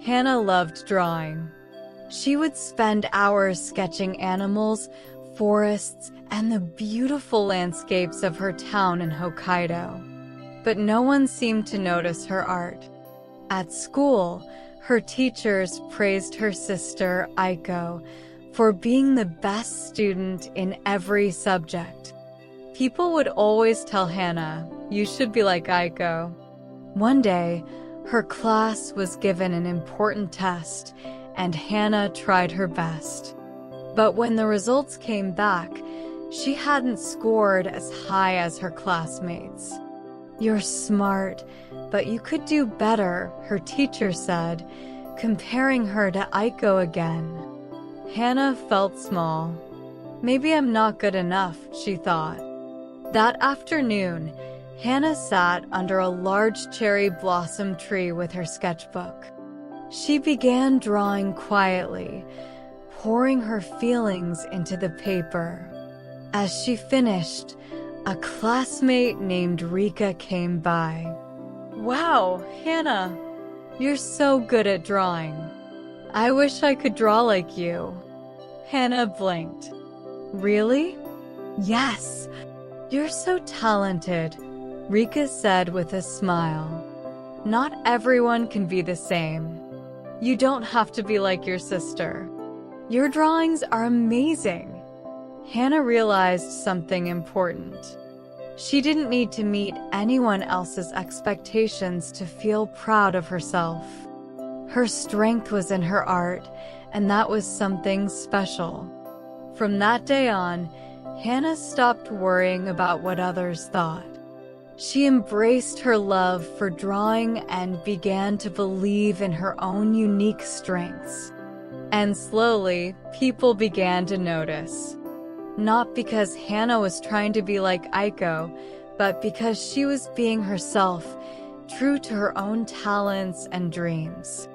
Hana loved drawing. She would spend hours sketching animals, forests, and the beautiful landscapes of her town in Hokkaido. But no one seemed to notice her art. At school, her teachers praised her sister, Aiko, for being the best student in every subject. People would always tell Hana, "You should be like Aiko." One day, her class was given an important test, and Hana tried her best. But when the results came back, she hadn't scored as high as her classmates. "You're smart, but you could do better," her teacher said, comparing her to Aiko again. Hana felt small. Maybe I'm not good enough, she thought. That afternoon, Hana sat under a large cherry blossom tree with her sketchbook. She began drawing quietly, pouring her feelings into the paper. As she finished, a classmate named Rika came by. "Wow, Hana, you're so good at drawing. I wish I could draw like you." Hana blinked. "Really?" "Yes, you're so talented," Rika said with a smile. "Not everyone can be the same. You don't have to be like your sister. Your drawings are amazing." Hana realized something important. She didn't need to meet anyone else's expectations to feel proud of herself. Her strength was in her art, and that was something special. From that day on, Hana stopped worrying about what others thought. She embraced her love for drawing and began to believe in her own unique strengths. And slowly, people began to notice. Not because Hana was trying to be like Aiko, but because she was being herself, true to her own talents and dreams.